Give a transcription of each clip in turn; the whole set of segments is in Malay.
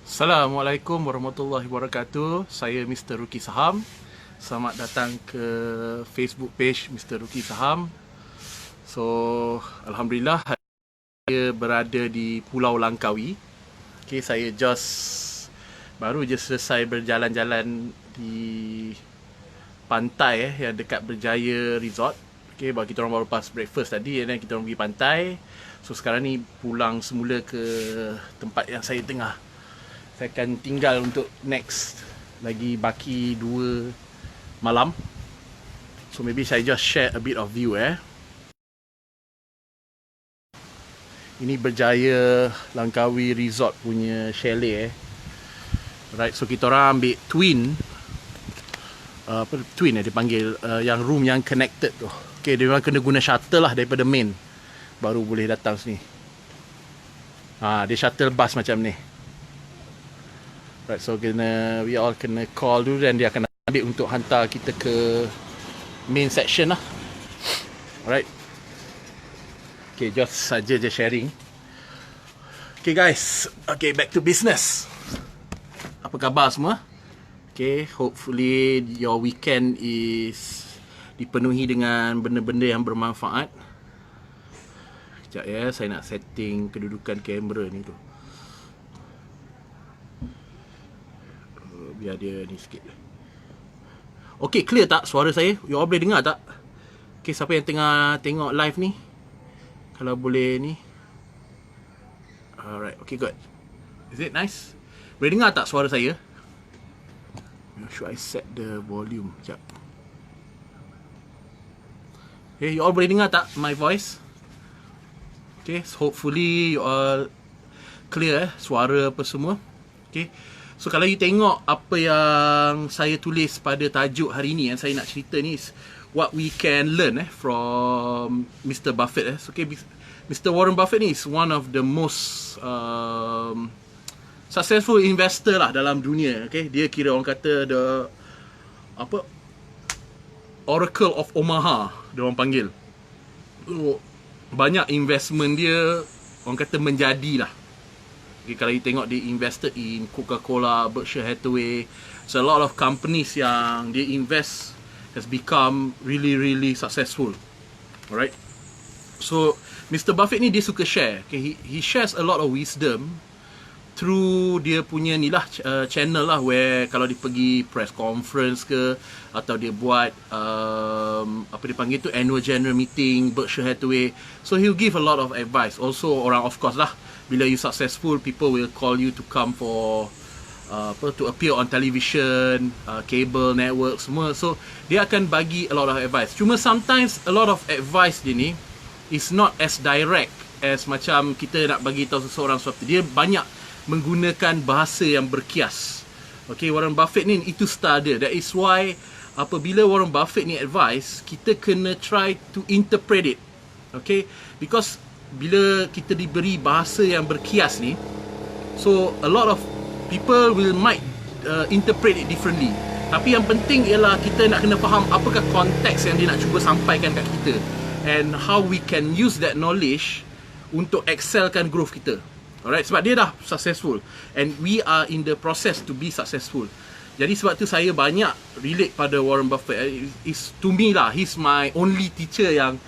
Assalamualaikum warahmatullahi wabarakatuh. Saya Mr. Ruki Saham. Selamat datang ke Facebook page Mr. Ruki Saham. So, Alhamdulillah saya berada di Pulau Langkawi. Okay, saya baru je selesai berjalan-jalan di pantai yang dekat Berjaya Resort. Okay, kita orang baru pas breakfast tadi dan kita orang pergi pantai. So sekarang ni pulang semula ke tempat yang saya tengah. Saya akan tinggal untuk next lagi baki 2 malam. So maybe saya just share a bit of view Ini Berjaya Langkawi Resort punya chalet Right, so kita orang ambil twin dia panggil yang room yang connected tu. Okay, dia memang kena guna shuttle lah daripada main baru boleh datang sini. Dia shuttle bus macam ni. Right, so we all kena call dulu dan dia akan ambil untuk hantar kita ke main section lah. Alright. Okay, just saja je sharing. Okay guys, okay, back to business. Apa khabar semua? Okay, hopefully your weekend is dipenuhi dengan benda-benda yang bermanfaat. Sekejap saya nak setting kedudukan kamera ni tu. Biar dia ni sikit. Okay, clear tak suara saya? You all boleh dengar tak? Okay, siapa yang tengah tengok live ni? Kalau boleh ni. Alright, okay, good. Is it nice? Boleh dengar tak suara saya? Should I set the volume? Sekejap. Okay, you all boleh dengar tak my voice? Okay, so hopefully you all clear suara apa semua. Okay. So kalau you tengok apa yang saya tulis pada tajuk hari ni yang saya nak cerita ni is what we can learn from Mr. Buffett. So, okay, Mr. Warren Buffett ni is one of the most successful investor lah dalam dunia. Okay, dia kira orang kata the Oracle of Omaha dia orang panggil. So, banyak investment dia orang kata menjadilah. Okay, kalau you tengok dia invested in Coca-Cola, Berkshire Hathaway, so a lot of companies yang dia invest has become really successful. Alright. So Mr. Buffett ni dia suka share. Okay, he shares a lot of wisdom through dia punya ni lah channel lah, where kalau dia pergi press conference ke atau dia buat apa dia panggil tu annual general meeting Berkshire Hathaway, so he'll give a lot of advice. Also orang of course lah, bila you successful, people will call you to come for to appear on television, cable network semua. So dia akan bagi a lot of advice. Cuma sometimes a lot of advice dia ni is not as direct as macam kita nak bagi tahu seseorang sesuatu. Dia banyak menggunakan bahasa yang berkias. Okay, Warren Buffett ni itu style dia. That is why apabila Warren Buffett ni advice, kita kena try to interpret it. Okay, because bila kita diberi bahasa yang berkias ni, so a lot of people might interpret it differently. Tapi yang penting ialah kita nak kena faham apakah konteks yang dia nak cuba sampaikan kat kita, and how we can use that knowledge untuk excelkan growth kita. Alright, sebab dia dah successful and we are in the process to be successful. Jadi sebab tu saya banyak relate pada Warren Buffett. Is to me lah, he's my only teacher yang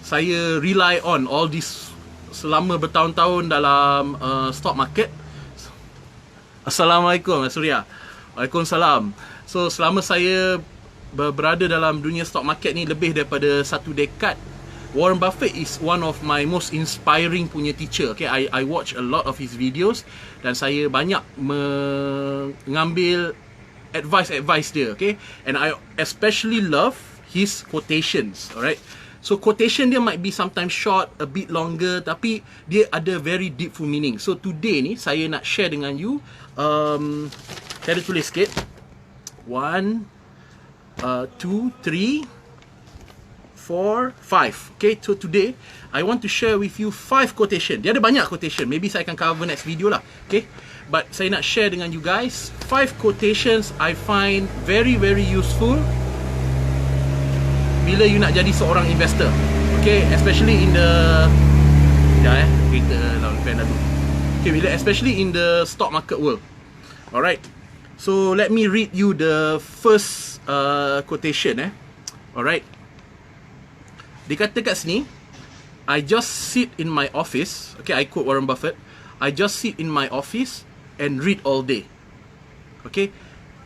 saya rely on all this selama bertahun-tahun dalam stock market. Assalamualaikum Surya. Waalaikumsalam. So selama saya berada dalam dunia stock market ni lebih daripada 1 dekad, Warren Buffett is one of my most inspiring punya teacher. Okay, I watch a lot of his videos dan saya banyak mengambil advice dia. Okay, and I especially love his quotations. Alright, so quotation dia might be sometimes short, a bit longer, tapi dia ada very deepful meaning. So today ni saya nak share dengan you. Saya ada tulis sikit. 1, 2, 3, 4, 5. Okay, so today I want to share with you 5 quotation. Dia ada banyak quotation. Maybe saya akan cover next video lah. Okay, but saya nak share dengan you guys 5 quotations I find very useful bila you nak jadi seorang investor. Okay, especially in the kita lawan fan dulu. Okay, bila especially in the stock market world. Alright. So let me read you the first quotation. Alright. Dia kata kat sini, I just sit in my office. Okay, I quote Warren Buffett. I just sit in my office and read all day. Okay.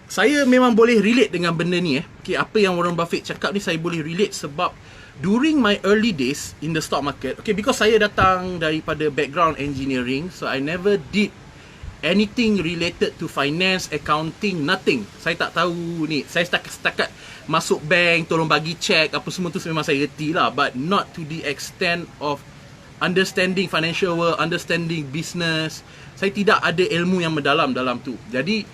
Saya memang boleh relate dengan benda ni. Okay, apa yang Warren Buffett cakap ni saya boleh relate sebab during my early days in the stock market, okay, because saya datang daripada background engineering, so I never did anything related to finance, accounting, nothing. Saya tak tahu ni. Saya setakat masuk bank, tolong bagi cek, apa semua tu memang saya reti lah. But not to the extent of understanding financial world, understanding business. Saya tidak ada ilmu yang mendalam dalam tu. Jadi,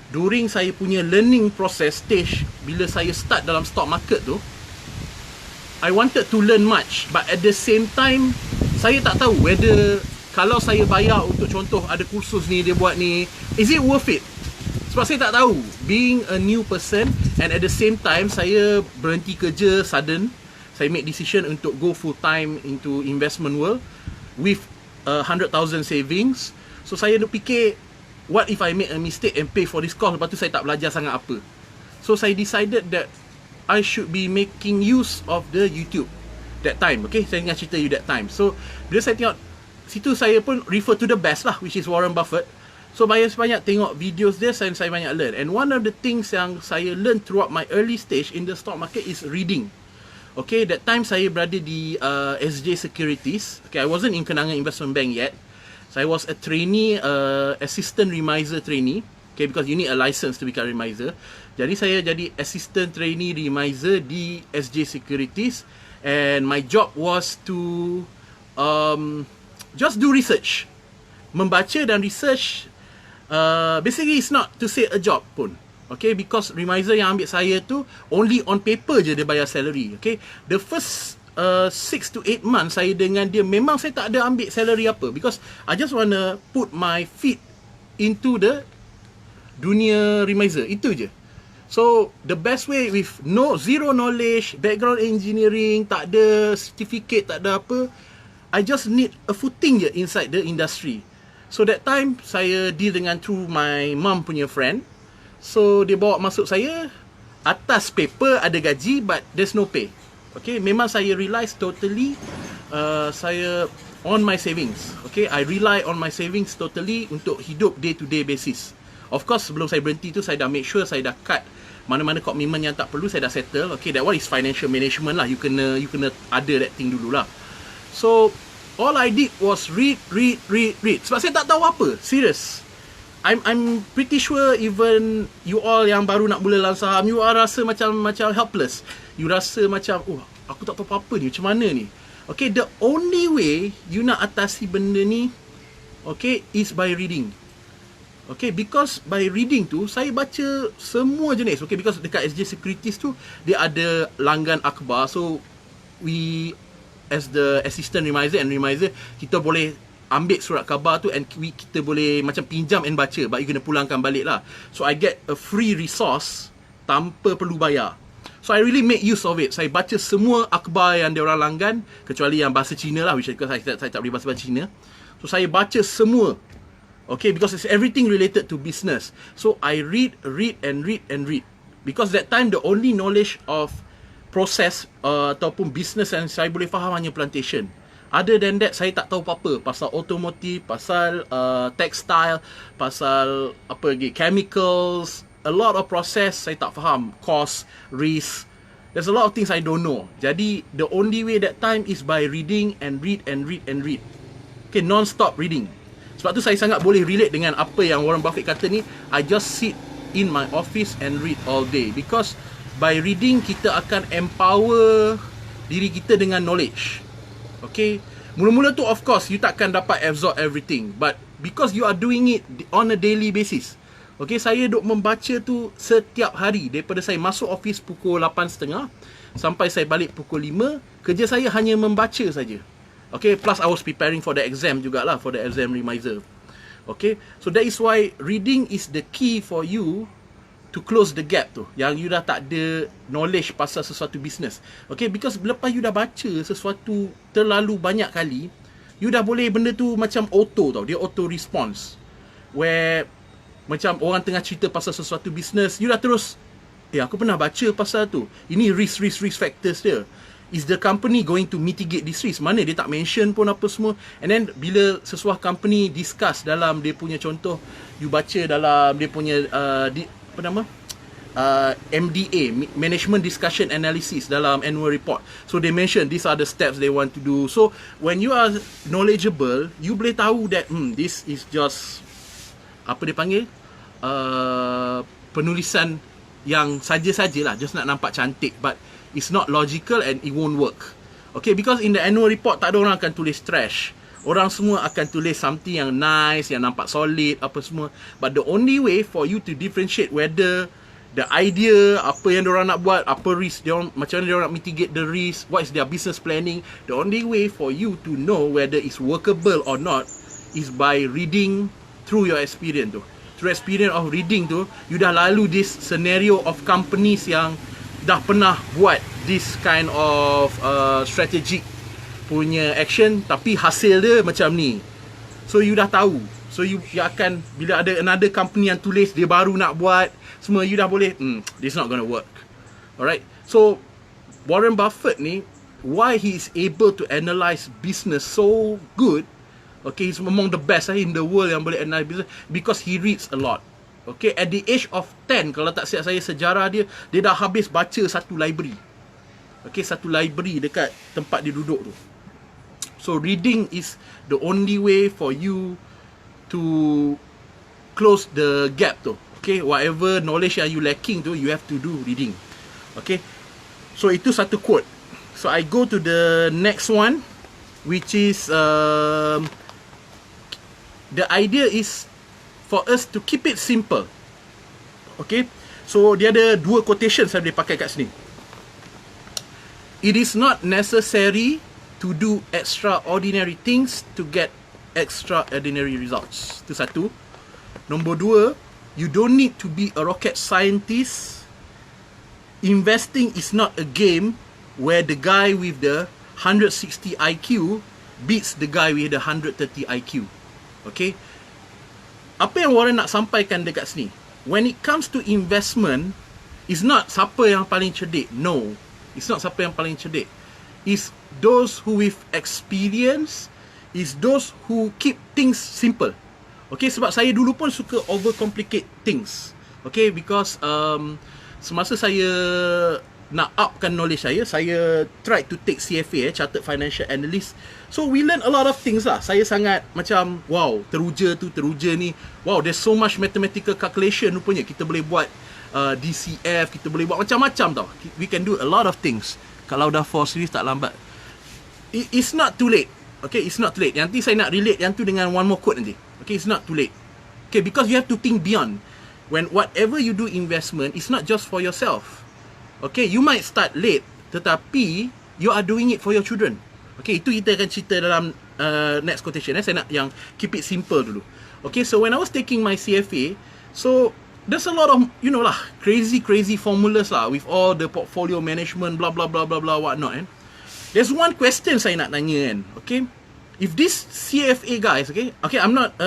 during saya punya learning process stage, bila saya start dalam stock market tu, I wanted to learn much. But at the same time, saya tak tahu whether kalau saya bayar untuk contoh ada kursus ni, dia buat ni, is it worth it? Sebab saya tak tahu. Being a new person and at the same time, saya berhenti kerja sudden. Saya make decision untuk go full time into investment world with 100,000 savings. So saya nak fikir, what if I make a mistake and pay for this course, lepas tu saya tak belajar sangat apa. So saya decided that I should be making use of the YouTube that time. Okay, saya ingat cerita you that time. So bila saya tengok situ, saya pun refer to the best lah, which is Warren Buffett. So banyak tengok videos dia, saya banyak learn. And one of the things yang saya learn throughout my early stage in the stock market is reading. Okay, that time saya berada di SJ Securities. Okay, I wasn't in Kenanga Investment Bank yet. So I was a trainee, assistant remiser trainee. Okay, because you need a license to become remiser. Jadi saya jadi assistant trainee remiser di SJ Securities. And my job was to just do research. Membaca dan research. Basically it's not to say a job pun. Okay, because remiser yang ambil saya tu only on paper je dia bayar salary. Okay, the first 6 to 8 months saya dengan dia, memang saya tak ada ambil salary apa, because I just wanna put my feet into the dunia remiser. Itu je. So the best way with zero knowledge, background engineering, tak ada certificate, tak ada apa, I just need a footing je inside the industry. So that time saya deal dengan through my mum punya friend. So dia bawa masuk saya, atas paper ada gaji but there's no pay. Okay, memang saya realise totally saya on my savings. Okay, I rely on my savings totally untuk hidup day to day basis. Of course sebelum saya berhenti tu, saya dah make sure saya dah cut mana-mana komitmen yang tak perlu, saya dah settle. Okay, that one is financial management lah. You kena ada that thing dulu lah. So all I did was read. Sebab saya tak tahu apa. Serious. I'm pretty sure even you all yang baru nak mula dalam saham, you are rasa macam helpless. You rasa macam, oh, aku tak tahu apa-apa ni, macam mana ni. Okay, the only way you nak atasi benda ni, okay, is by reading. Okay, because by reading tu, saya baca semua jenis. Okay, because dekat SJ Securities tu, dia ada langgan akhbar. So, we, as the assistant remiser and remiser, kita boleh ambil surat khabar tu and kita boleh macam pinjam and baca, but you kena pulangkan balik lah. So I get a free resource tanpa perlu bayar. So I really make use of it. Saya baca semua akhbar yang dia orang langgan, kecuali yang bahasa Cina lah, which because saya tak boleh bahasa Cina. So saya baca semua. Okay, because it's everything related to business. So I read. Because that time the only knowledge of process ataupun business yang saya boleh faham hanya plantation. Other than that, saya tak tahu apa-apa pasal automotive, pasal textile, pasal apa lagi, chemicals. A lot of process saya tak faham. Cost, risk. There's a lot of things I don't know. Jadi, the only way that time is by reading and read. Okay, non-stop reading. Sebab tu saya sangat boleh relate dengan apa yang Warren Buffett kata ni. I just sit in my office and read all day. Because by reading, kita akan empower diri kita dengan knowledge. Okay, mula-mula tu of course you takkan dapat absorb everything, but because you are doing it on a daily basis. Okay, saya duk membaca tu setiap hari. Daripada saya masuk office pukul 8.30 sampai saya balik pukul 5, kerja saya hanya membaca saja. Okay, plus I was preparing for the exam jugalah, for the exam remiser. Okay, so that is why reading is the key for you to close the gap tu, yang you dah tak ada knowledge pasal sesuatu business. Okay, because lepas you dah baca sesuatu terlalu banyak kali, you dah boleh benda tu macam auto tau, dia auto response, where Macam orang tengah cerita pasal sesuatu bisnes, you dah terus, aku pernah baca pasal tu. Ini risk factors dia. Is the company going to mitigate this risk? Mana dia tak mention pun apa semua. And then bila sesuatu company discuss dalam dia punya contoh, you baca dalam dia punya apa nama? MDA, Management Discussion Analysis, dalam annual report. So they mention these are the steps they want to do. So when you are knowledgeable, you boleh tahu that this is just apa dia panggil, penulisan yang saja-sajalah, just nak nampak cantik, but it's not logical and it won't work. Okay, because in the annual report tak ada orang akan tulis trash. Orang semua akan tulis something yang nice, yang nampak solid, apa semua. But the only way for you to differentiate whether the idea, apa yang diorang nak buat, apa risk diorang, macam mana diorang nak mitigate the risk, what is their business planning, the only way for you to know whether it's workable or not is by reading through your experience tu. Through experience of reading tu, you dah lalu this scenario of companies yang dah pernah buat this kind of strategic punya action, tapi hasil dia macam ni. So you dah tahu. So you akan, bila ada another company yang tulis dia baru nak buat semua, you dah boleh, this not gonna work. Alright. So Warren Buffett ni, why he is able to analyse business so good, okay, he's among the best in the world yang boleh analyse business, because he reads a lot. Okay, at the age of 10, kalau tak silap saya sejarah dia dah habis baca satu library. Okay, satu library dekat tempat dia duduk tu. So reading is the only way for you to close the gap tu. Okay, whatever knowledge yang you lacking tu, you have to do reading. Okay, so itu satu quote. So I go to the next one, which is the idea is for us to keep it simple. Okay, so dia ada dua quotation saya boleh pakai kat sini. It is not necessary to do extraordinary things to get extraordinary results. Itu satu. Nombor dua, you don't need to be a rocket scientist. Investing is not a game where the guy with the 160 IQ beats the guy with the 130 IQ. Okay? Apa yang Warren nak sampaikan dekat sini? When it comes to investment, it's not siapa yang paling cerdik. No. It's not siapa yang paling cerdik. It's those who with experience, is those who keep things simple. Okay, sebab saya dulu pun suka overcomplicate things. Okay, because semasa saya nak upkan knowledge saya try to take CFA, Chartered Financial Analyst. So we learn a lot of things lah. Saya sangat macam, wow, teruja ni. Wow, there's so much mathematical calculation rupanya. Kita boleh buat DCF, kita boleh buat macam-macam tau. We can do a lot of things. Kalau dah 4 series tak lambat. It's not too late. Okay, it's not too late. Nanti saya nak relate yang tu dengan one more quote nanti. Okay, it's not too late. Okay, because you have to think beyond. When whatever you do investment, it's not just for yourself. Okay, you might start late, tetapi you are doing it for your children. Okay, itu kita akan cerita dalam next quotation. Saya nak yang keep it simple dulu. Okay, so when I was taking my CFA, so there's a lot of, you know lah, crazy formulas lah, with all the portfolio management, blah blah blah blah blah whatnot. There's one question saya nak tanya kan. Okay, if this CFA guys, okay, I'm not,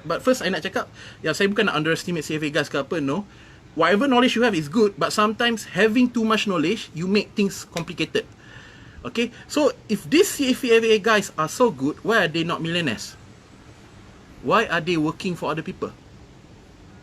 but first saya nak cakap, saya bukan nak underestimate CFA guys ke apa, no. Whatever knowledge you have is good, but sometimes having too much knowledge, you make things complicated. Okay, so if these CFA guys are so good, why are they not millionaires? Why are they working for other people?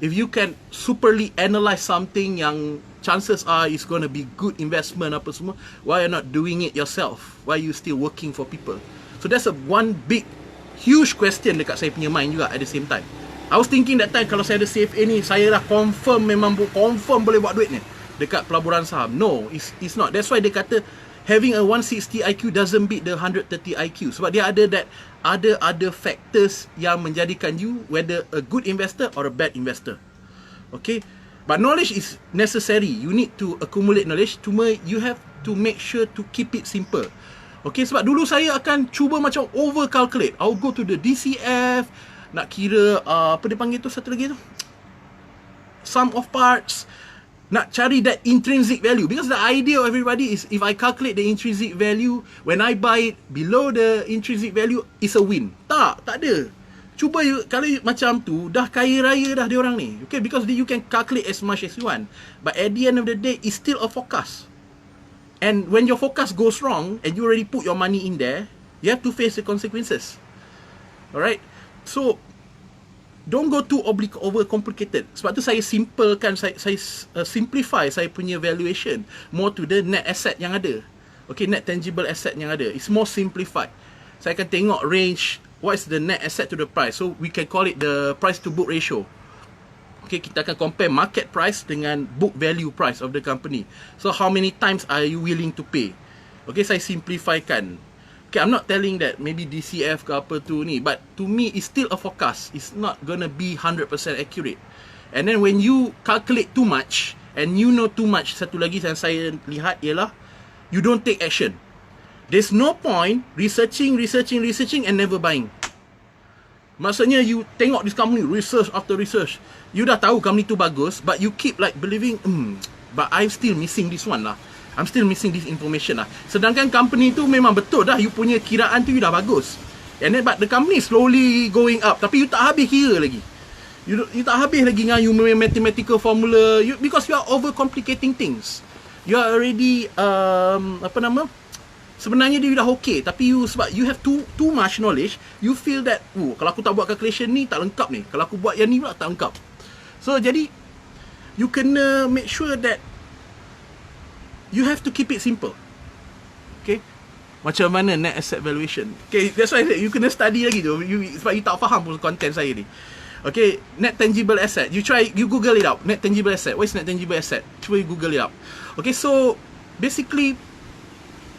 If you can superly analyze something yang chances are it's going to be good investment apa semua, why are you not doing it yourself? Why are you still working for people? So that's one big, huge question dekat saya punya mind juga at the same time. I was thinking that time, kalau saya ada CFA ni, saya dah confirm, memang confirm boleh buat duit ni dekat pelaburan saham. No, it's not. That's why dia kata having a 160 IQ doesn't beat the 130 IQ. Sebab dia ada that other factors yang menjadikan you whether a good investor or a bad investor. Okay, but knowledge is necessary. You need to accumulate knowledge. Cuma you have to make sure to keep it simple. Okay, sebab dulu saya akan cuba macam over calculate. I'll go to the DCF, nak kira apa dia panggil tu satu lagi tu, sum of parts, nak cari that intrinsic value, because the idea of everybody is if I calculate the intrinsic value, when I buy it below the intrinsic value, is a win. Tak ada. Cuba kalau macam tu, dah kaya raya dah dia orang ni. Okay, because you can calculate as much as you want. But at the end of the day, it's still a forecast. And when your forecast goes wrong, and you already put your money in there, you have to face the consequences. Alright? So, don't go too overcomplicated. Sebab tu saya simplekan, saya simplify saya punya valuation more to the net asset yang ada. Okay, net tangible asset yang ada. It's more simplified. Saya akan tengok range, what is the net asset to the price. So, we can call it the price to book ratio. Okay, kita akan compare market price dengan book value price of the company. So, how many times are you willing to pay? Okay, saya simplifikan. Okay, I'm not telling that maybe DCF ke apa tu ni, but to me, it's still a forecast. It's not gonna be 100% accurate. And then when you calculate too much, and you know too much, satu lagi yang saya lihat ialah, you don't take action. There's no point researching and never buying. Maksudnya you tengok this company, research after research. You dah tahu company tu bagus, but you keep like believing, but I'm still missing this one lah. I'm still missing this information lah. Sedangkan company tu memang betul dah, you punya kiraan tu you dah bagus. And then but the company slowly going up, tapi you tak habis kira lagi. You tak habis lagi dengan you mathematical formula, because you are overcomplicating things. You are already sebenarnya dia dah okay, tapi sebab you have too much knowledge, you feel that kalau aku tak buat calculation ni tak lengkap ni, kalau aku buat yang ni pula tak lengkap. So jadi you kena make sure that you have to keep it simple. Okay, macam mana net asset valuation. Okay, that's why I said you kena study lagi tu, sebab you tak faham pun content saya ni. Okay, net tangible asset, you google it up. Net tangible asset, what is net tangible asset? Cuba you google it up. Okay, so basically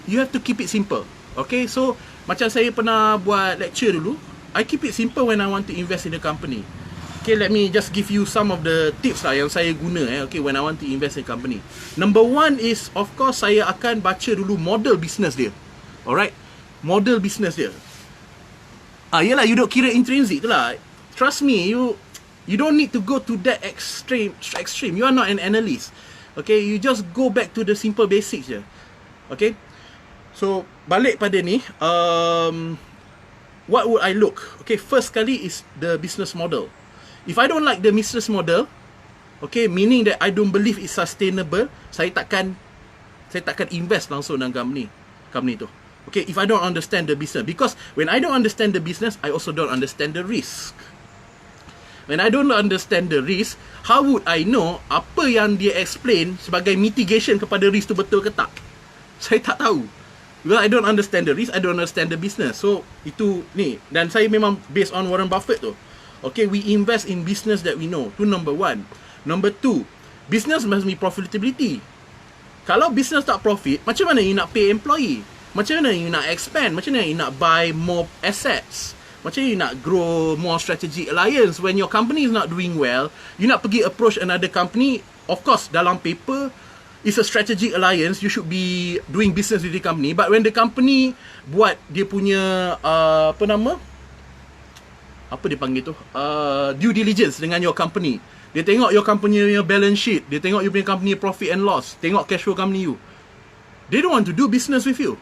you have to keep it simple. Okay, so macam saya pernah buat lecture dulu, I keep it simple when I want to invest in a company. Okay, let me just give you some of the tips lah yang saya guna okay, when I want to invest in a company. Number one is, of course, saya akan baca dulu model business dia. Alright, model business dia. Yelah, you don't kira intrinsic tu lah. Trust me, you don't need to go to that extreme. You are not an analyst. Okay, you just go back to the simple basics je. Okay, so balik pada ni, what would I look? Okay, first kali is the business model. If I don't like the business model, okay, meaning that I don't believe it's sustainable, saya takkan invest langsung dalam company tu. Okay, if I don't understand the business, because when I don't understand the business, I also don't understand the risk. When I don't understand the risk, how would I know apa yang dia explain sebagai mitigation kepada risk tu betul ke tak? Saya tak tahu. Well, I don't understand the risk, I don't understand the business. So, itu ni. Dan saya memang based on Warren Buffett tu. Okay, we invest in business that we know. Tu number one. Number two, business must be profitability. Kalau business tak profit, macam mana you nak pay employee? Macam mana you nak expand? Macam mana you nak buy more assets? Macam mana you nak grow more strategic alliance? When your company is not doing well, you nak pergi approach another company. Of course, dalam paper, it's a strategic alliance. You should be doing business with the company. But when the company buat dia punya apa dia panggil tu? Due diligence dengan your company. Dia tengok your company punya balance sheet. Dia tengok you punya company profit and loss. Tengok cash flow company you. They don't want to do business with you.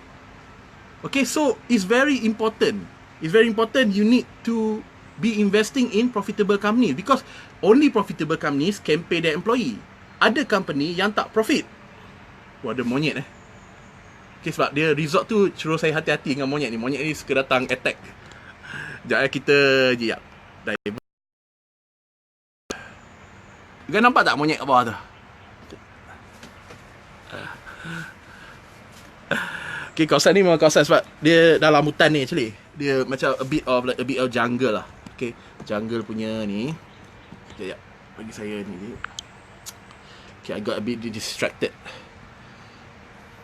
Okay, so it's very important. It's very important you need to be investing in profitable companies, because only profitable companies can pay their employee. Ada company yang tak profit. Wah, ada monyet Okay, sebab dia resort tu suruh saya hati-hati dengan monyet ni. Monyet ni suka datang attack. Sekejap kita jap. Kau nampak tak monyet kat bawah tu? Okay, kawasan ni memang kawasan sebab dia dalam hutan ni actually. Dia macam a bit of jungle lah. Okay, jungle punya ni. Sekejap, bagi saya ni. Okay, I got a bit distracted.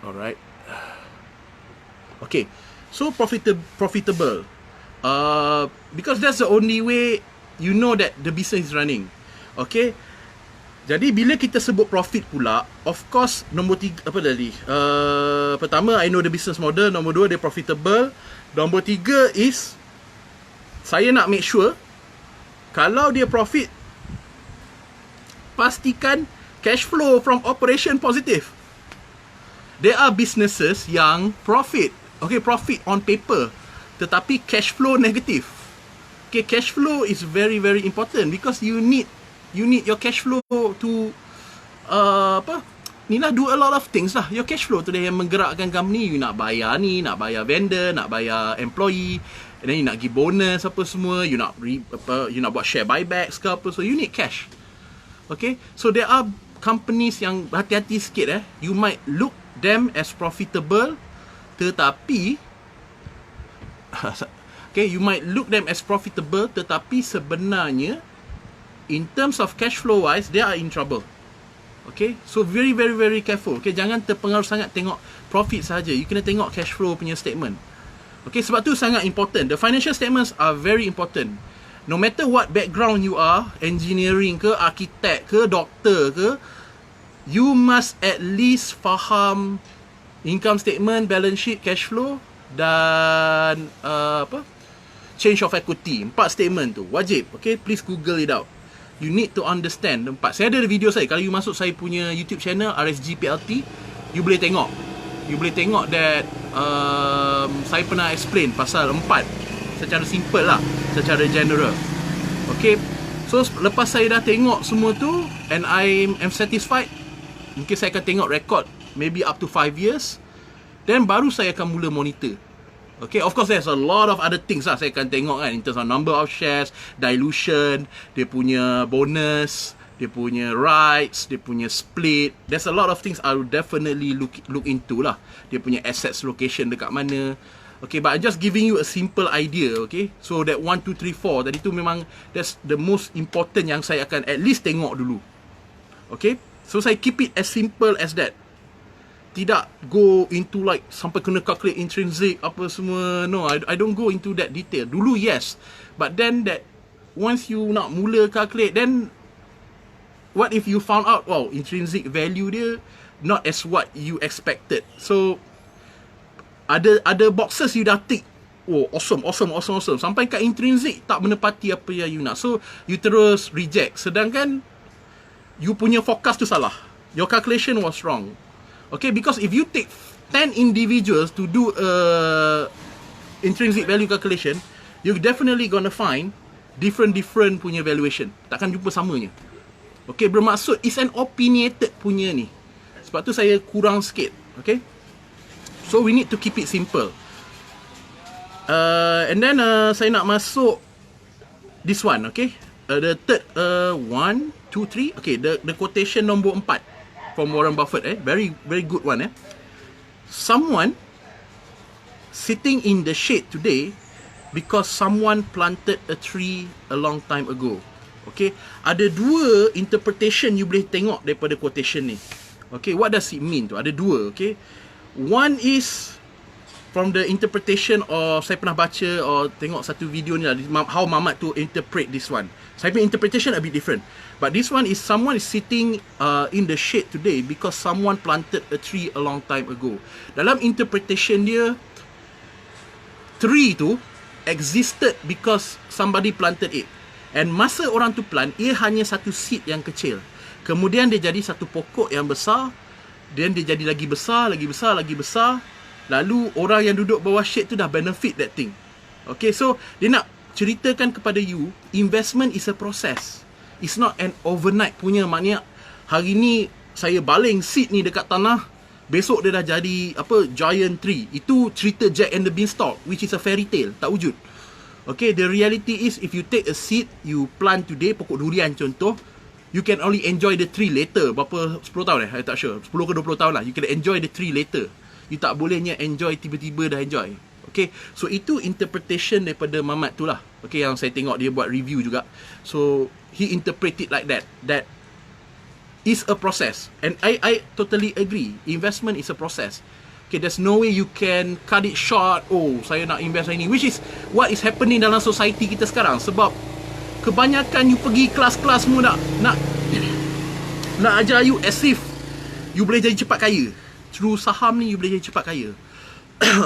Alright. Okay, so profitable. Because that's the only way you know that the business is running. Okay. Jadi bila kita sebut profit pula, of course nombor 3 apa tadi? Pertama, I know the business model. Nombor 2, dia profitable. Nombor 3 is saya nak make sure kalau dia profit, pastikan cash flow from operation positive. There are businesses yang profit, okay, profit on paper, tetapi cash flow negatif. Okay, cash flow is very very important because you need your cash flow to ni lah, do a lot of things lah. Your cash flow tu dia yang menggerakkan company. You nak bayar ni, nak bayar vendor, nak bayar employee, and then you nak give bonus apa semua, you nak buat share buybacks ke apa, so you need cash. Okay, so there are companies yang hati-hati sikit you might look them as profitable, tetapi okay, you might look them as profitable, tetapi sebenarnya in terms of cash flow wise, they are in trouble. Okay, so very very very careful. Okay, jangan terpengaruh sangat tengok profit saja. You kena tengok cash flow punya statement. Okay, sebab tu sangat important. The financial statements are very important. No matter what background you are, engineering ke, architect ke, doktor ke, you must at least faham income statement, balance sheet, cash flow dan change of equity. 4 statement tu wajib. Okay, please Google it out. You need to understand 4. Saya ada video saya. Kalau you masuk saya punya YouTube channel RSG PLT, you boleh tengok. You boleh tengok that saya pernah explain pasal 4 secara simple lah, secara general. Okay, so lepas saya dah tengok semua tu and I am satisfied, mungkin saya akan tengok record maybe up to 5 years, then baru saya akan mula monitor. Okay, of course there's a lot of other things lah saya akan tengok kan, in terms of number of shares, dilution, dia punya bonus, dia punya rights, dia punya split. There's a lot of things I will definitely look into lah. Dia punya assets location dekat mana. Okay, but I'm just giving you a simple idea. Okay, so that 1, 2, 3, 4 tadi tu memang that's the most important yang saya akan at least tengok dulu. Okay, so saya keep it as simple as that. Tidak go into like sampai kena calculate intrinsic apa semua. No, I don't go into that detail. Dulu yes, but then that once you nak mula calculate, then what if you found out, wow, intrinsic value dia not as what you expected. So ada boxes you dah tick, oh awesome sampai kat intrinsic tak menepati apa yang you nak, so you terus reject. Sedangkan you punya forecast tu salah, your calculation was wrong. Okay, because if you take 10 individuals to do a intrinsic value calculation, you're definitely gonna find different punya valuation. Takkan jumpa samanya. Okay, bermaksud it's an opinionated punya ni. Sebab tu saya kurang sikit. Okay, so we need to keep it simple. And then saya nak masuk this one. Okay, the third 1, 2, 3. Okay, the quotation nombor 4 from Warren Buffett, very very good one. Someone sitting in the shade today because someone planted a tree a long time ago. Okay, ada 2 interpretation you boleh tengok daripada quotation ni. Okay, what does it mean tu? Ada 2. Okay, one is from the interpretation of, saya pernah baca or tengok satu video ni lah, how Mamat to interpret this one. Saya punya interpretation a bit different, but this one is someone is sitting in the shade today because someone planted a tree a long time ago. Dalam interpretation dia, tree tu existed because somebody planted it, and masa orang tu plant, ia hanya satu seed yang kecil, kemudian dia jadi satu pokok yang besar, dan dia jadi lagi besar, lagi besar, lagi besar. Lalu orang yang duduk bawah shade tu dah benefit that thing. Okay, so dia nak ceritakan kepada you, investment is a process. It's not an overnight punya. Maknanya hari ni saya baling seed ni dekat tanah, besok dia dah jadi giant tree. Itu cerita Jack and the Beanstalk, which is a fairy tale, tak wujud. Okay, the reality is if you take a seed, you plant today, pokok durian contoh, you can only enjoy the tree later. Berapa, 10 tahun I tak sure, 10 ke 20 tahun lah. You can enjoy the tree later. You tak bolehnya enjoy tiba-tiba dah enjoy. Okay, so itu interpretation daripada Mamat tu lah. Okay, yang saya tengok dia buat review juga. So he interpret it like that. That is a process, and I totally agree. Investment is a process. Okay, there's no way you can cut it short. Oh, saya nak invest ini, which is what is happening dalam society kita sekarang. Sebab kebanyakan you pergi kelas-kelas semua nak ajar you as if you boleh jadi cepat kaya. Through saham ni you boleh jadi cepat kaya.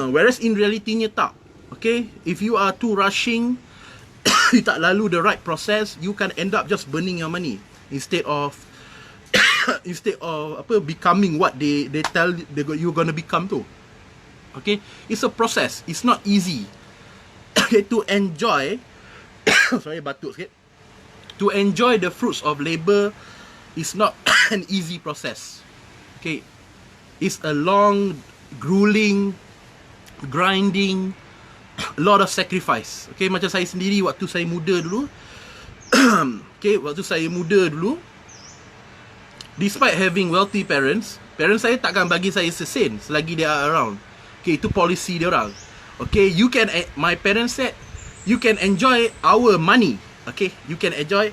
Whereas in reality-nya tak. Okay, if you are too rushing, you tak lalu the right process, you can end up just burning your money instead of becoming what they tell you're gonna become tu. Okay, it's a process. It's not easy. To enjoy Sorry, batuk sikit. To enjoy the fruits of labor is not an easy process. Okay, it's a long, grueling, grinding, a lot of sacrifice. Okay, macam saya sendiri waktu saya muda dulu. Okay, waktu saya muda dulu, despite having wealthy parents saya takkan bagi saya sesen selagi they are around. Okay, itu policy dia orang. Okay, my parents said, you can enjoy our money. Okay, you can enjoy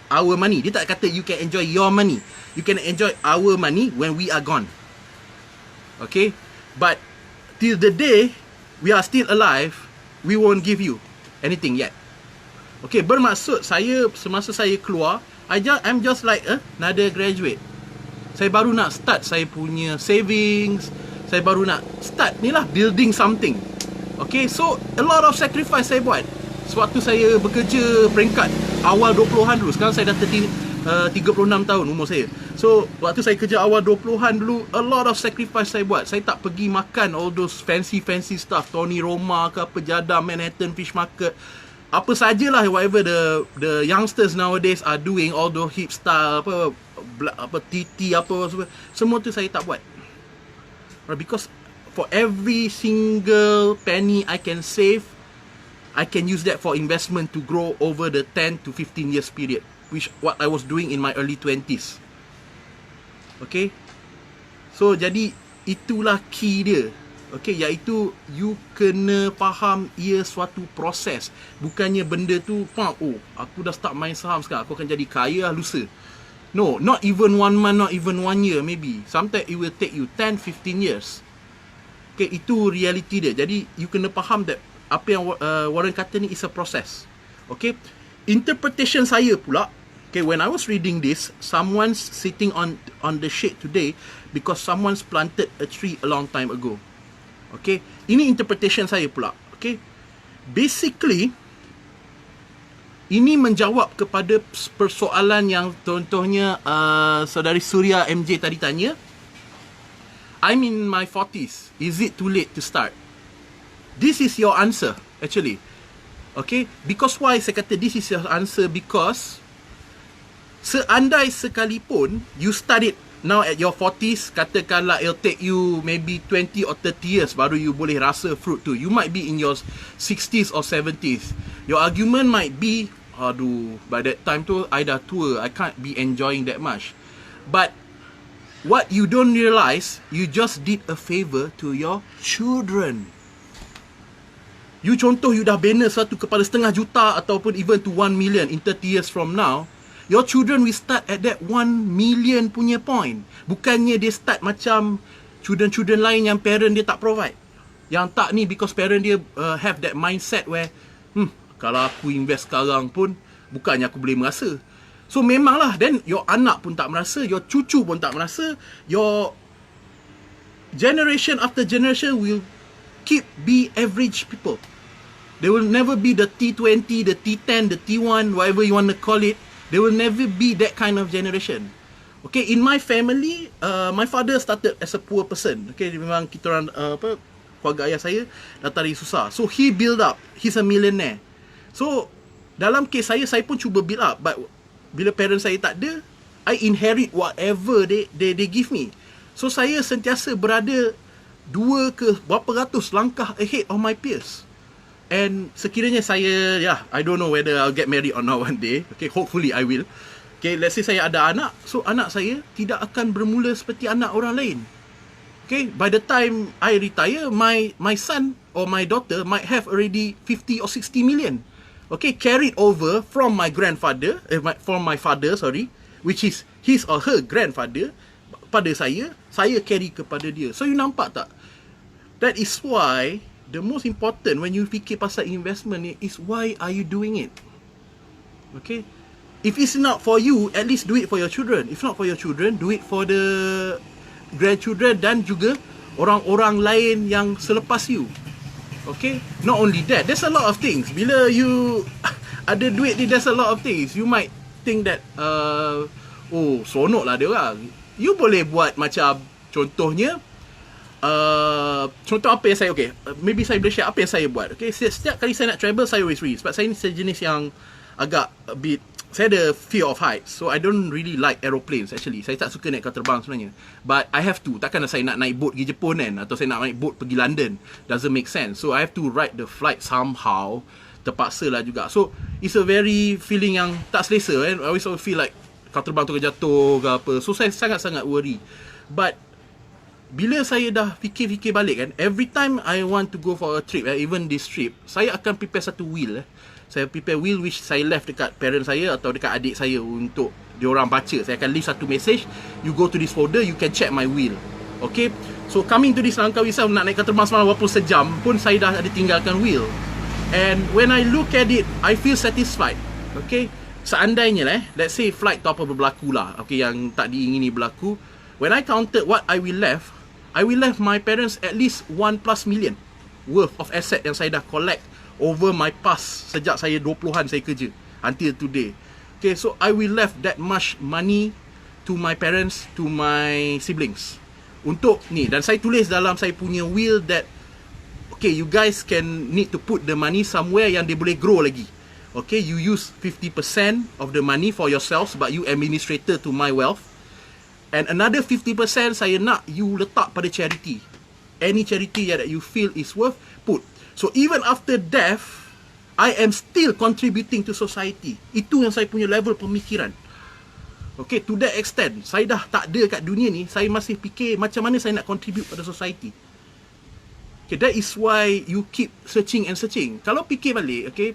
our money. Dia tak kata you can enjoy your money. You can enjoy our money when we are gone. Okay, but till the day we are still alive, we won't give you anything yet. Okay, bermaksud saya semasa saya keluar, I'm just like another graduate. Saya baru nak start saya punya savings. Saya baru nak start ni lah, building something. Okay, so a lot of sacrifice saya buat. Sewaktu saya bekerja peringkat awal 20-an dulu. Sekarang saya dah 36 tahun umur saya. So waktu saya kerja awal 20-an dulu, a lot of sacrifice saya buat. Saya tak pergi makan all those fancy stuff, Tony Roma ke apa, Jada, Manhattan Fish Market, apa sajalah, whatever the youngsters nowadays are doing, all those hip style, apa TT apa semua tu saya tak buat. Because for every single penny I can save, I can use that for investment to grow over the 10 to 15 years period, which what I was doing in my early 20s. Okay, so jadi itulah key dia. Okay, iaitu you kena faham ia suatu proses. Bukannya benda tu, aku dah start main saham sekarang, aku akan jadi kaya lusa. No, not even 1 month, not even 1 year maybe. Sometimes it will take you 10, 15 years. Okay, itu reality dia. Jadi you kena faham that apa yang Warren kata ni is a process. Okay, interpretation saya pula, okay, when I was reading this, someone's sitting on the shade today because someone's planted a tree a long time ago. Okay, ini interpretation saya pula. Okay, basically ini menjawab kepada persoalan yang contohnya saudari Surya MJ tadi tanya. I'm in my 40s. Is it too late to start? This is your answer actually. Okay, because why saya kata this is your answer? Because seandai sekalipun you start it now at your 40s, katakanlah it'll take you maybe 20 or 30 years baru you boleh rasa fruit tu. You might be in your 60s or 70s. Your argument might be, aduh, by that time tu I dah tua, I can't be enjoying that much. But what you don't realize, you just did a favor to your children. You contoh, you dah bina satu kepala $500,000 ataupun even to 1 million in 30 years from now. Your children will start at that 1 million punya point. Bukannya dia start macam children lain yang parent dia tak provide. Yang tak ni because parent dia have that mindset where kalau aku invest sekarang pun bukannya aku boleh merasa. So memanglah, then your anak pun tak merasa, your cucu pun tak merasa, your generation after generation will keep be average people. There will never be the T20, the T10, the T1, whatever you want to call it. There will never be that kind of generation. Okay, in my family, my father started as a poor person. Okay, memang kita orang keluarga ayah saya datang dari susah. So he build up. He's a millionaire. So dalam kes saya pun cuba build up. But bila parents saya tak ada, I inherit whatever they give me. So saya sentiasa berada 2 ke berapa ratus langkah ahead of my peers. And sekiranya saya, I don't know whether I'll get married or not one day. Okay, hopefully I will. Okay, let's say saya ada anak. So anak saya tidak akan bermula seperti anak orang lain. Okay, by the time I retire, my son or my daughter might have already 50 or 60 million. Okay, carried over from my grandfather, from my father, which is his or her grandfather, pada saya carry kepada dia. So you nampak tak? That is why the most important when you fikir pasal investment ni is why are you doing it? Okay, if it's not for you, at least do it for your children. If not for your children, do it for the grandchildren dan juga orang-orang lain yang selepas you. Okay, not only that, there's a lot of things. Bila you ada duit ni, there's a lot of things. You might think that seronok lah dia orang. You boleh buat macam contohnya contoh apa yang saya, maybe saya boleh share apa yang saya buat. Okay, setiap kali saya nak travel, saya always read. Sebab saya ni sejenis yang agak a bit, saya ada fear of heights. So I don't really like aeroplanes actually. Saya tak suka naik kapal terbang sebenarnya. But I have to. Takkan saya nak naik boat pergi Jepun kan, atau saya nak naik boat pergi London. Doesn't make sense. So I have to ride the flight somehow. Terpaksa lah juga. So it's a very feeling yang tak selesa kan. I always feel like kapal terbang tu akan jatuh ke apa. So saya sangat-sangat worry. But bila saya dah fikir-fikir balik kan, every time I want to go for a trip, even this trip, saya akan prepare satu will. Saya prepare will which saya left dekat parent saya atau dekat adik saya untuk diorang baca. Saya akan leave satu message, you go to this folder, you can check my will. Okay, so coming to this Langkawi Resort, nak naik kapal terbang semalam walaupun sejam pun saya dah ada tinggalkan will. And when I look at it, I feel satisfied. Okay, seandainya let's say flight tu apa berlaku lah, okay, yang tak diingini berlaku, when I counted what I will left my parents at least 1+ million worth of asset yang saya dah collect over my past sejak saya 20-an saya kerja until today. Okay, so I will left that much money to my parents, to my siblings untuk ni. Dan saya tulis dalam saya punya will that okay, you guys can need to put the money somewhere yang dia boleh grow lagi. Okay, you use 50% of the money for yourselves, but you administrator to my wealth. And another 50% saya nak you letak pada charity. Any charity that you feel is worth, put. So even after death, I am still contributing to society. Itu yang saya punya level pemikiran. Okay, to that extent, saya dah tak ada kat dunia ni, saya masih fikir macam mana saya nak contribute pada society. Okay, that is why you keep searching and searching. Kalau fikir balik, okay,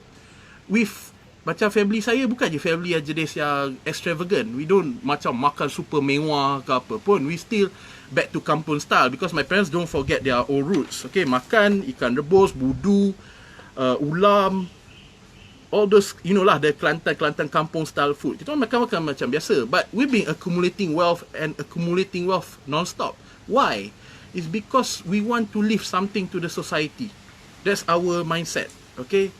with macam family saya bukan je family yang jenis yang extravagant. We don't macam makan super mewah ke apa pun. We still back to kampung style because my parents don't forget their old roots. Okay, makan ikan rebus, budu, ulam, all those, you know lah, the Kelantan kampung style food. Kita makan macam biasa. But we've been accumulating wealth non-stop. Why? It's because we want to leave something to the society. That's our mindset. Okay,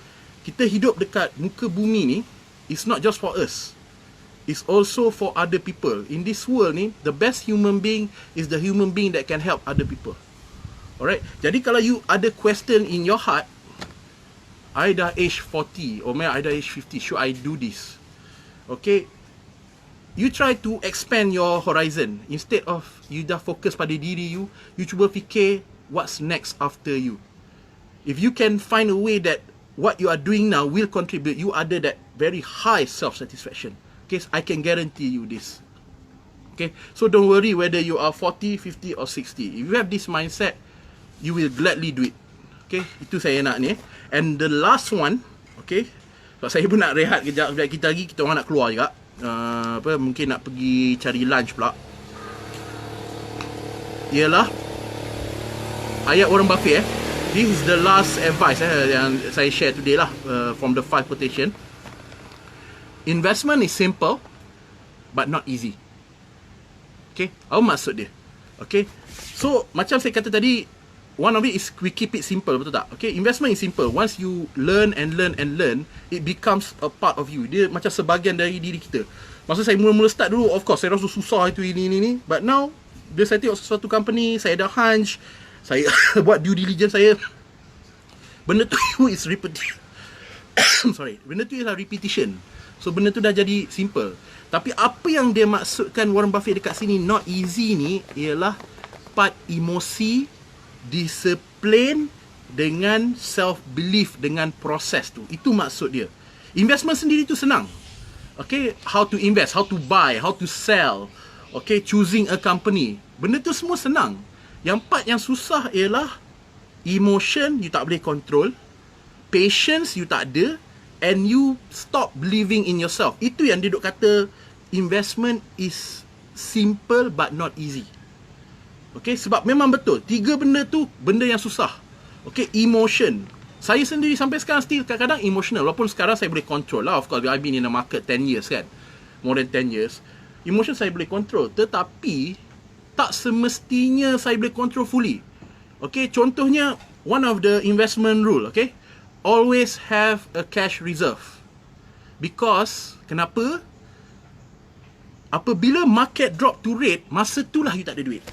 kita hidup dekat muka bumi ni, it's not just for us, it's also for other people. In this world ni, the best human being is the human being that can help other people. Alright, jadi kalau you ada question in your heart, I dah age 40 or I dah age 50, should I do this? Okay, you try to expand your horizon. Instead of you dah fokus pada diri you, you cuba fikir what's next after you. If you can find a way that what you are doing now will contribute, you ada that very high self-satisfaction. Okay, I can guarantee you this. Okay, so don't worry whether you are 40, 50 or 60. If you have this mindset, you will gladly do it. Okay, itu saya nak ni. And the last one, okay, sebab saya pun nak rehat kejap, kita lagi kita orang nak keluar juga. Mungkin nak pergi cari lunch pula. Ialah ayat Warren Buffett. This is the last advice yang saya share today lah, from the 5 quotation. Investment is simple but not easy. Okay, apa maksud dia? Okay, so macam saya kata tadi, one of it is we keep it simple, betul tak? Okay, investment is simple. Once you learn, it becomes a part of you. Dia macam sebahagian dari diri kita. Masa saya mula-mula start dulu, of course saya rasa susah itu ini. But now, bila saya tengok sesuatu company, saya ada hunch, saya buat due diligence saya, benda tu is repetition. Sorry, benda tu ialah repetition. So benda tu dah jadi simple. Tapi apa yang dia maksudkan Warren Buffett dekat sini not easy ni ialah part emosi, disiplin dengan self belief dengan proses tu. Itu maksud dia. Investment sendiri tu senang. Okay, how to invest, how to buy, how to sell, okay, choosing a company, benda tu semua senang. Yang part yang susah ialah emotion, you tak boleh control, patience you tak ada, and you stop believing in yourself. Itu yang dia duk kata investment is simple but not easy. Okay, sebab memang betul 3 benda tu benda yang susah. Okay, emotion, saya sendiri sampai sekarang still kadang-kadang emotional. Walaupun sekarang saya boleh control lah. Of course, I've been in the market 10 years kan, more than 10 years. Emotion saya boleh control, tetapi tak semestinya saya boleh control fully. Okay, contohnya one of the investment rule, okay, always have a cash reserve. Because kenapa? Apabila market drop to rate, masa itulah you tak ada duit.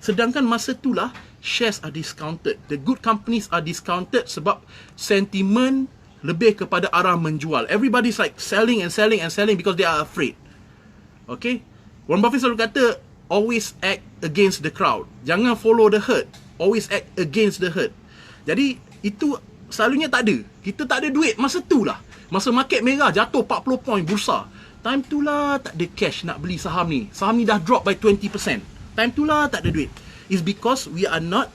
Sedangkan masa itulah shares are discounted. The good companies are discounted sebab sentiment lebih kepada arah menjual. Everybody's like selling and selling and selling because they are afraid. Okay, Warren Buffett selalu kata, always act against the crowd. Jangan follow the herd. Always act against the herd. Jadi itu selalunya tak ada. Kita tak ada duit masa tu lah. Masa market merah jatuh 40 point bursa. Time tu lah tak ada cash nak beli saham ni. Saham ni dah drop by 20%. Time tu lah tak ada duit. It's because we are not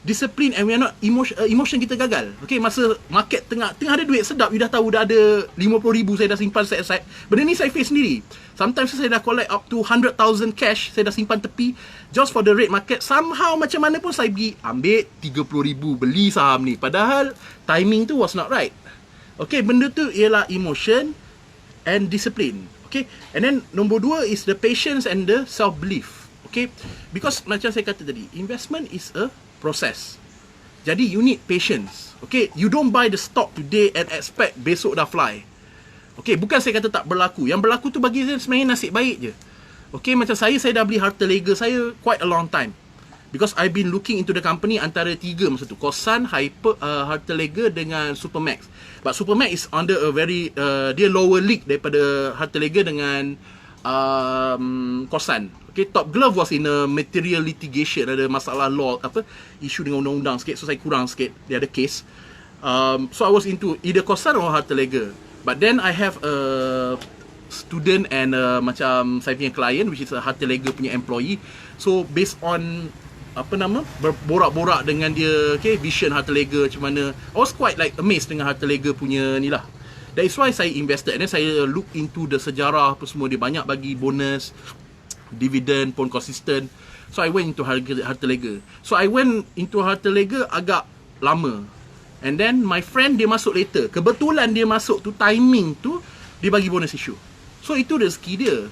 discipline and we are not emotion kita gagal. Okay, masa market tengah ada duit sedap, you dah tahu dah ada 50,000 saya dah simpan set aside. Benda ni saya face sendiri. Sometimes saya dah collect up to 100,000 cash, saya dah simpan tepi just for the rate market. Somehow macam mana pun saya pergi ambil 30,000 beli saham ni. Padahal timing tu was not right. Okay, benda tu ialah emotion and discipline. Okay, and then nombor 2 is the patience and the self-belief. Okay, because macam saya kata tadi, investment is a process. Jadi you need patience. Okay, you don't buy the stock today and expect besok dah fly. Okay, bukan saya kata tak berlaku. Yang berlaku tu bagi saya sebenarnya nasib baik je. Okay, macam saya dah beli harta lega saya quite a long time. Because I've been looking into the company antara 3 masa tu. Kosan, harta lega dengan Supermax. But Supermax is under a very, dia lower league daripada harta lega dengan Kosan. Okay, Top Glove was in a material litigation, ada masalah law, isu dengan undang-undang sikit, so saya kurang sikit, dia ada case. So I was into either Kosan or harta lega. But then I have a student and macam saya punya client, which is a harta lega punya employee. So based on berborak-borak dengan dia, okay, vision harta lega macam mana, I was quite like amazed dengan harta lega punya ni lah. That is why saya invested. And then saya look into the sejarah apa semua. Dia banyak bagi bonus, dividend pun konsisten. So I went into harta lega. So I went into harta lega agak lama. And then my friend dia masuk later. Kebetulan dia masuk tu, timing tu dia bagi bonus issue. So itu rezeki dia.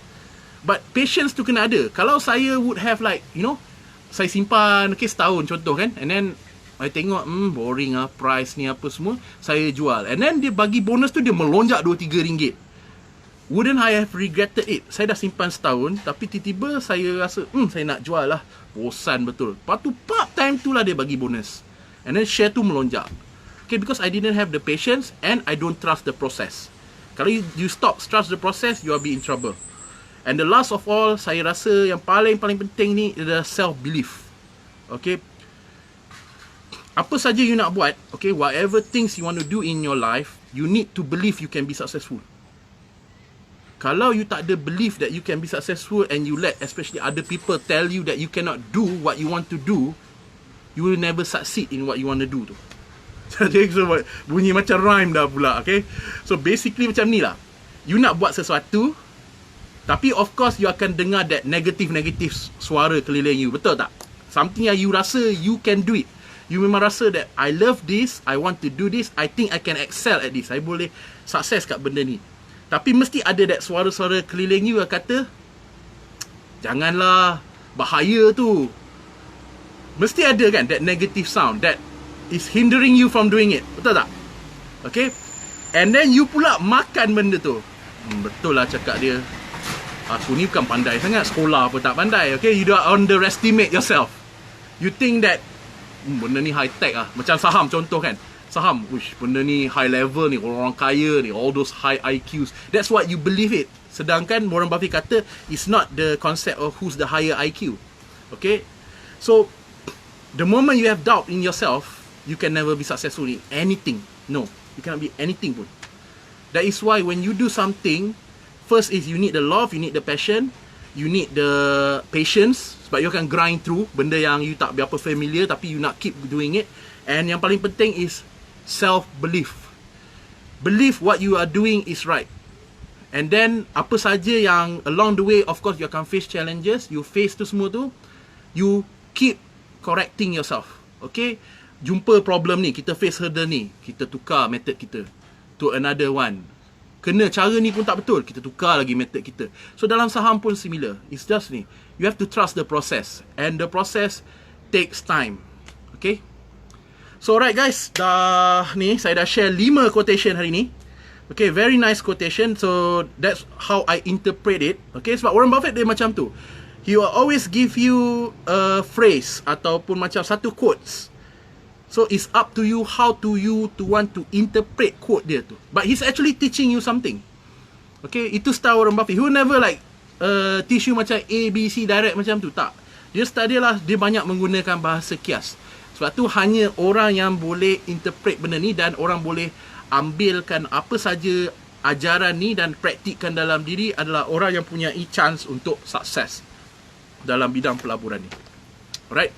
But patience tu kena ada. Kalau saya would have like, you know, saya simpan, okay, setahun contoh kan, and then I tengok, boring lah price ni apa semua, saya jual. And then dia bagi bonus tu, dia melonjak 2-3 ringgit. Wouldn't I have regretted it? Saya dah simpan setahun, tapi tiba-tiba saya rasa, saya nak jual lah. Bosan betul. Lepas tu, time tu lah dia bagi bonus. And then share tu melonjak. Okay, because I didn't have the patience and I don't trust the process. Kalau you stop trust the process, you will be in trouble. And the last of all, saya rasa yang paling penting ni adalah self-belief. Okay, apa saja you nak buat, okay, whatever things you want to do in your life, you need to believe you can be successful. Kalau you tak ada belief that you can be successful and you let especially other people tell you that you cannot do what you want to do, you will never succeed in what you want to do tu. Jadi so, bunyi macam rhyme dah pula, okay. So basically macam ni lah. You nak buat sesuatu, tapi of course you akan dengar that negative suara keliling you, betul tak? Something yang you rasa you can do it. You memang rasa that I love this, I want to do this, I think I can excel at this, I boleh sukses kat benda ni. Tapi mesti ada that suara-suara keliling you yang kata, janganlah, bahaya tu. Mesti ada kan that negative sound that is hindering you from doing it, betul tak? Okay, and then you pula makan benda tu. Betul lah cakap dia, aku ni bukan pandai sangat, sekolah pun tak pandai. Okay, you don't underestimate yourself. You think that benda ni high tech lah. Macam saham contoh kan, saham, benda ni high level ni, orang kaya ni, all those high IQs. That's what you believe it. Sedangkan Warren Buffett kata, it's not the concept of who's the higher IQ. Okay, so the moment you have doubt in yourself, you can never be successful in anything. No, you cannot be anything pun. That is why when you do something, first is you need the love, you need the passion, you need the patience, sebab you akan grind through benda yang you tak berapa familiar, tapi you nak keep doing it. And yang paling penting is self-belief. Believe what you are doing is right. And then apa saja yang along the way, of course you akan face challenges, you face tu semua tu, you keep correcting yourself. Okay, jumpa problem ni, kita face hurdle ni, kita tukar method kita to another one. Kena cara ni pun tak betul, kita tukar lagi method kita. So dalam saham pun similar. It's just ni, you have to trust the process, and the process takes time. Okay, so alright guys, saya dah share 5 quotation hari ni. Okay, very nice quotation. So that's how I interpret it. Okay, sebab Warren Buffett dia macam tu. he will always give you a phrase ataupun macam satu quotes. So it's up to you how to want to interpret quote dia tu. But he's actually teaching you something. Okay, itu style Warren Buffett. He will never like teach you macam A, B, C direct macam tu. Tak. Dia study lah, dia banyak menggunakan bahasa kias. Sebab tu hanya orang yang boleh interpret benda ni dan orang boleh ambilkan apa saja ajaran ni dan praktikkan dalam diri adalah orang yang punya chance untuk sukses dalam bidang pelaburan ni. Alright.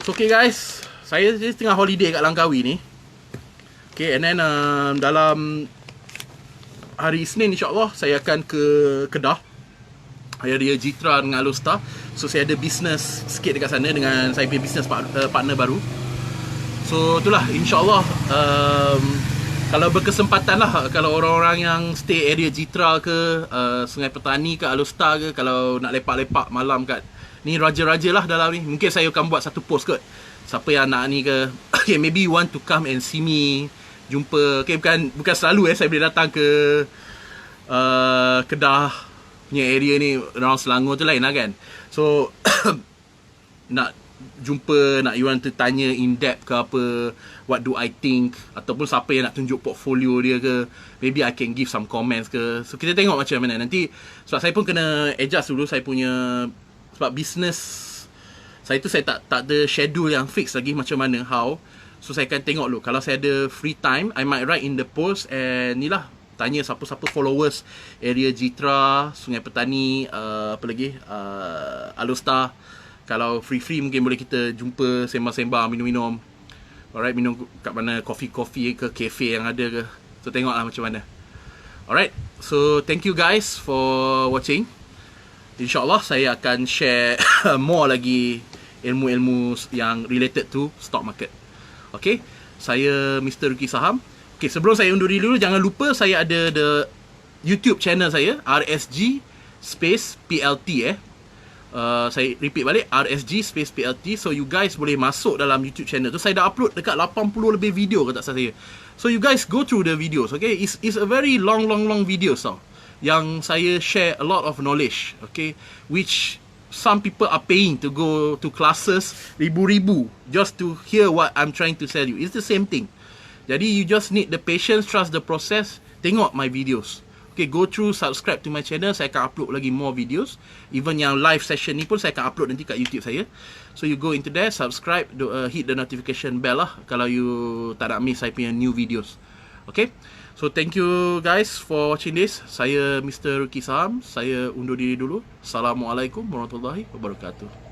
So okay guys, saya tengah holiday kat Langkawi ni. Okay, and then dalam hari Isnin insyaAllah saya akan ke Kedah. Hari Raya Jitra dengan Alustar. So saya ada business sikit dekat sana dengan saya punya business partner baru. So itulah insyaAllah kalau berkesempatan lah, kalau orang-orang yang stay area Jitra ke Sungai Petani ke Alustar ke, kalau nak lepak-lepak malam kat ni raja-raja lah dalam ni, mungkin saya akan buat satu post kot. Siapa yang nak ni ke, okay, maybe you want to come and see me, jumpa. Okay, bukan selalu saya boleh datang ke Kedah punya area ni, around Selangor tu lain lah kan. So nak jumpa, nak you want to tanya in depth ke apa, what do I think, ataupun siapa yang nak tunjuk portfolio dia ke, maybe I can give some comments ke. So kita tengok macam mana nanti. Sebab saya pun kena adjust dulu saya punya, sebab business saya tu saya tak ada schedule yang fix lagi macam mana, how. So saya akan tengok dulu. Kalau saya ada free time, I might write in the post and ni lah, tanya siapa-siapa followers area Jitra, Sungai Petani, apa lagi, Alustar. Kalau free-free mungkin boleh kita jumpa, sembang-sembang, minum-minum. Alright, minum kat mana, coffee ke cafe yang ada ke. So tengoklah macam mana. Alright, so thank you guys for watching. InsyaAllah saya akan share more lagi ilmu-ilmu yang related to stock market. Okay, saya Mr. Ruki Saham. Okay, sebelum saya undur diri dulu, jangan lupa saya ada the YouTube channel saya, RSG space PLT saya repeat balik, RSG space PLT. So you guys boleh masuk dalam YouTube channel tu. Saya dah upload dekat 80 lebih video ke tak salah saya. So you guys go through the videos, okay? It's a very long videos tau, yang saya share a lot of knowledge, okay? Which some people are paying to go to classes ribu-ribu just to hear what I'm trying to tell you. It's the same thing. Jadi you just need the patience, trust the process. Tengok my videos. Okay, go through, subscribe to my channel. Saya akan upload lagi more videos. Even yang live session ni pun saya akan upload nanti kat YouTube saya. So you go into there, subscribe, hit the notification bell lah kalau you tak nak miss saya punya new videos. Okay, so thank you guys for watching this. Saya Mr. Ruki Saham. Saya undur diri dulu. Assalamualaikum warahmatullahi wabarakatuh.